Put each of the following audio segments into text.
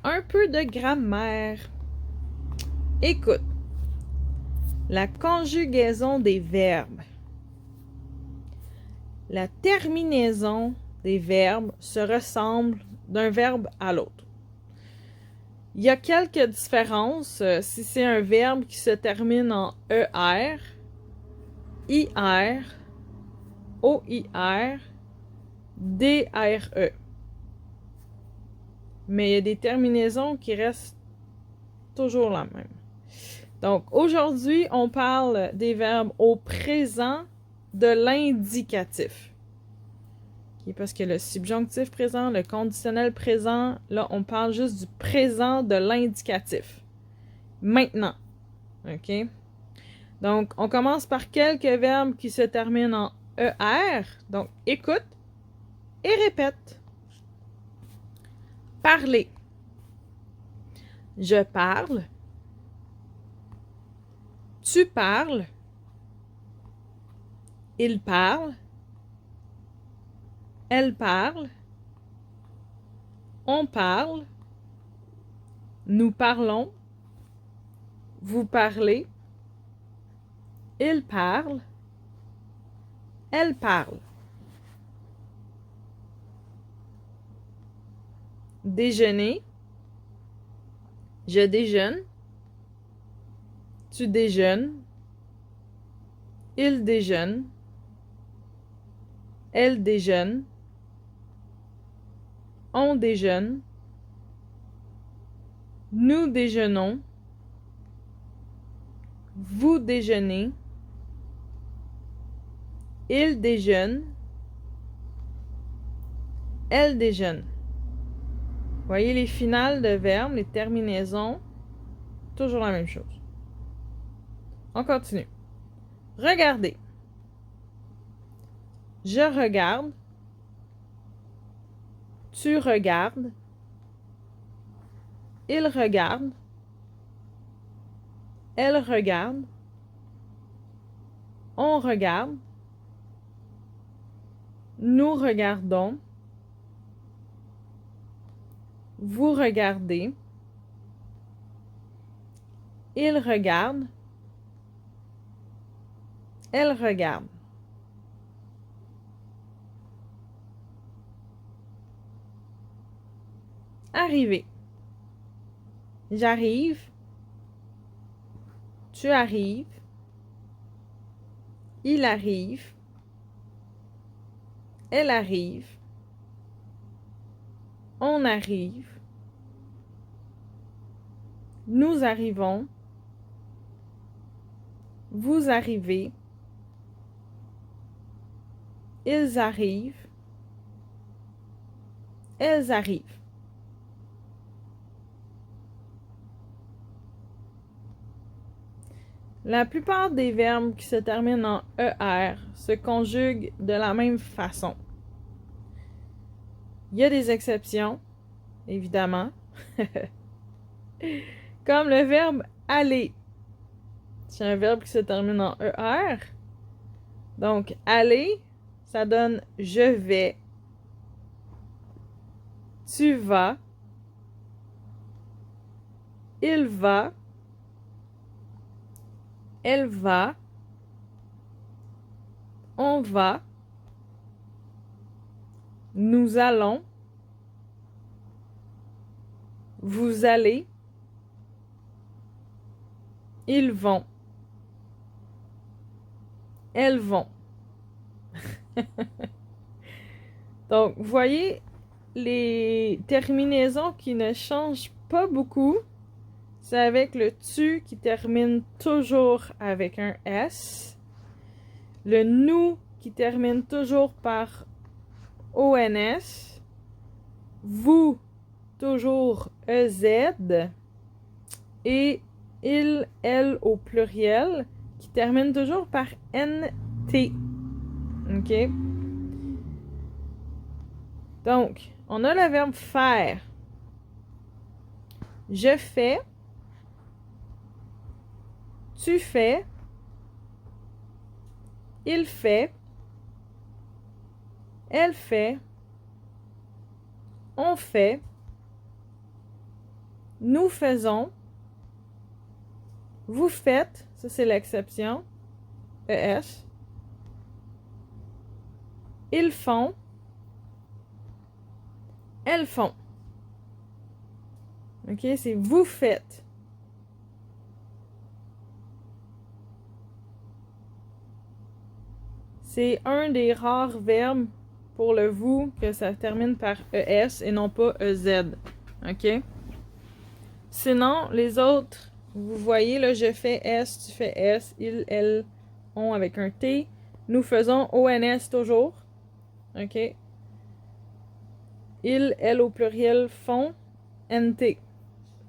un peu de grammaire. Écoute, la conjugaison des verbes. La terminaison des verbes se ressemble d'un verbe à l'autre. Il y a quelques différences si c'est un verbe qui se termine en ER, IR, OIR, DRE. Mais il y a des terminaisons qui restent toujours la même. Donc, aujourd'hui, on parle des verbes au présent de l'indicatif. Okay, parce que le subjonctif présent, le conditionnel présent, là, on parle juste du présent de l'indicatif. Maintenant. OK? Donc, on commence par quelques verbes qui se terminent en ER. Donc, écoute et répète. Parler. Je parle. Tu parles. Il parle. Elle parle. On parle. Nous parlons. Vous parlez. Il parle. Elle parle. Déjeuner. Je déjeune. Tu déjeunes. Il déjeune. Elle déjeune. On déjeune. Nous déjeunons. Vous déjeunez. Il déjeune. Elle déjeune. Voyez les finales de verbes, les terminaisons, toujours la même chose. On continue. Regardez. Je regarde. Tu regardes. Il regarde. Elle regarde. On regarde. Nous regardons. Vous regardez. Il regarde. Elle regarde. Arriver. J'arrive. Tu arrives. Il arrive. Elle arrive. On arrive. Nous arrivons. Vous arrivez. Ils arrivent. Elles arrivent. La plupart des verbes qui se terminent en ER se conjuguent de la même façon. Il y a des exceptions, évidemment, comme le verbe aller. C'est un verbe qui se termine en ER. Donc, aller, ça donne je vais. Tu vas. Il va. Elle va. On va. Nous allons. Vous allez. Ils vont. Elles vont. Donc, vous voyez les terminaisons qui ne changent pas beaucoup. C'est avec le tu qui termine toujours avec un S. Le nous qui termine toujours par ONS. Vous, toujours EZ. Et il, elle au pluriel qui termine toujours par NT. OK? Donc, on a le verbe faire. Je fais. Tu fais. Il fait. Elle fait. On fait. nous faisons, vous faites, ça c'est l'exception, ES. Ils font, elles font. OK? C'est vous faites. C'est un des rares verbes pour le vous que ça termine par ES et non pas EZ. OK? Sinon, les autres, vous voyez, là, je fais S, tu fais S, ils, elles, on avec un T. Nous faisons ONS toujours. OK? Ils, elles au pluriel font NT.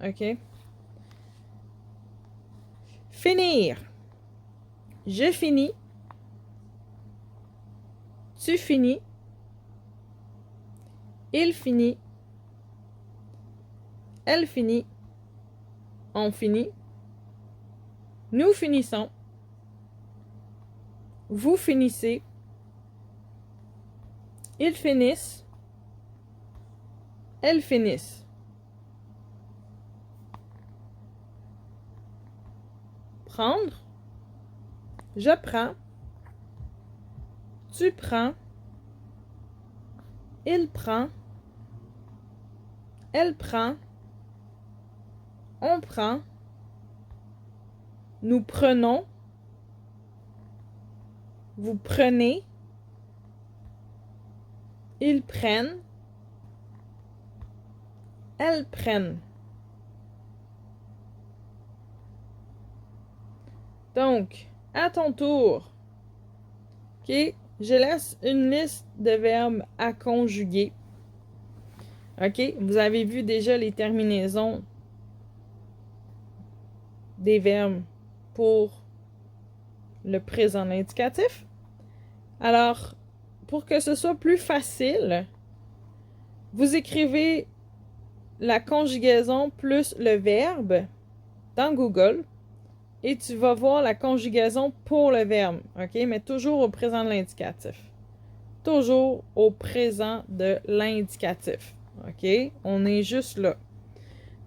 OK? Finir. Je finis. Tu finis. Il finit. Elle finit. On finit. Nous finissons. Vous finissez. Ils finissent. Elles finissent. Prendre. Je prends. Tu prends. Il prend. Elle prend. On prend. Nous prenons. Vous prenez. Ils prennent. Elles prennent. Donc, à ton tour, OK, je laisse une liste de verbes à conjuguer. OK, vous avez vu déjà les terminaisons des verbes pour le présent indicatif. Alors, pour que ce soit plus facile, vous écrivez la conjugaison plus le verbe dans Google et tu vas voir la conjugaison pour le verbe, OK? Mais toujours au présent de l'indicatif. Toujours au présent de l'indicatif, OK? On est juste là.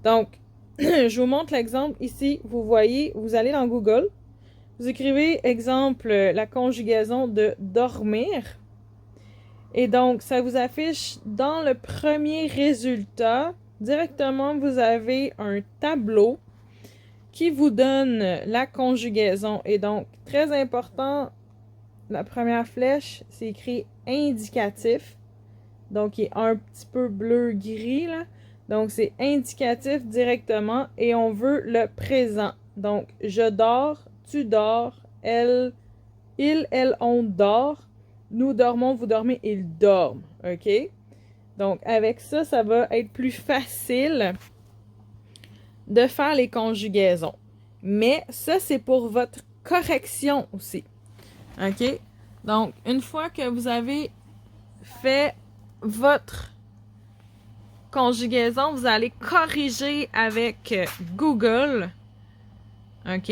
Donc, je vous montre l'exemple ici. Vous voyez, vous allez dans Google, vous écrivez, exemple, la conjugaison de dormir. Et donc, ça vous affiche dans le premier résultat. Directement, vous avez un tableau qui vous donne la conjugaison. Et donc, très important, la première flèche, c'est écrit indicatif. Donc, il est un petit peu bleu-gris, là. Donc, c'est indicatif directement et on veut le présent. Donc, je dors, tu dors, elle, il, elle, on dort. Nous dormons, vous dormez, ils dorment. OK? Donc, avec ça, ça va être plus facile de faire les conjugaisons. Mais ça, c'est pour votre correction aussi. OK? Donc, une fois que vous avez fait votre conjugaison, vous allez corriger avec Google. OK?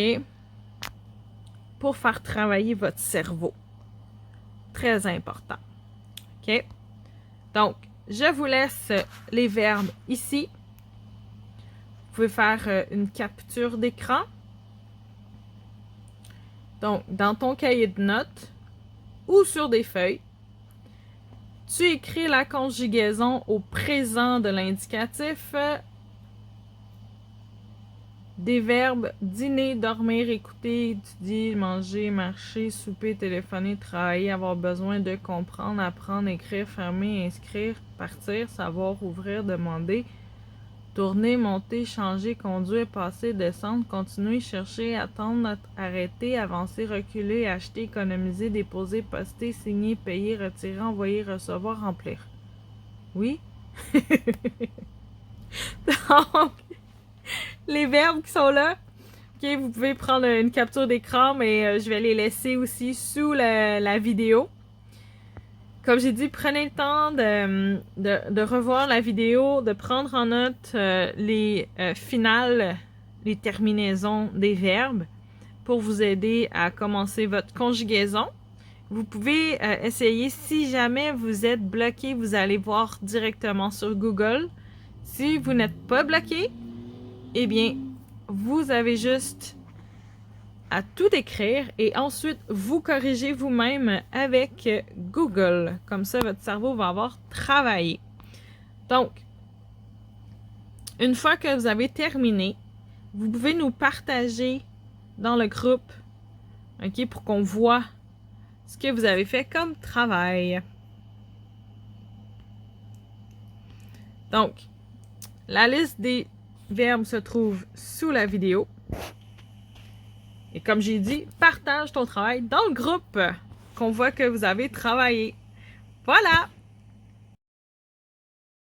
Pour faire travailler votre cerveau. Très important. OK? Donc, je vous laisse les verbes ici. Vous pouvez faire une capture d'écran. Donc, dans ton cahier de notes ou sur des feuilles, tu écris la conjugaison au présent de l'indicatif des verbes dîner, dormir, écouter, étudier, manger, marcher, souper, téléphoner, travailler, avoir besoin de comprendre, apprendre, écrire, fermer, inscrire, partir, savoir, ouvrir, demander, tourner, monter, changer, conduire, passer, descendre, continuer, chercher, attendre, arrêter, avancer, reculer, acheter, économiser, déposer, poster, signer, payer, retirer, envoyer, recevoir, remplir. Oui? Donc, les verbes qui sont là, ok, vous pouvez prendre une capture d'écran, mais je vais les laisser aussi sous la vidéo. Comme j'ai dit, prenez le temps de revoir la vidéo, de prendre en note les finales, les terminaisons des verbes pour vous aider à commencer votre conjugaison. Vous pouvez essayer, si jamais vous êtes bloqué, vous allez voir directement sur Google. Si vous n'êtes pas bloqué, eh bien, vous avez juste à tout écrire et ensuite vous corrigez vous-même avec Google. Comme ça, votre cerveau va avoir travaillé. Donc, une fois que vous avez terminé, vous pouvez nous partager dans le groupe, OK, pour qu'on voit ce que vous avez fait comme travail. Donc, la liste des verbes se trouve sous la vidéo. Et comme j'ai dit, partage ton travail dans le groupe, qu'on voit que vous avez travaillé. Voilà!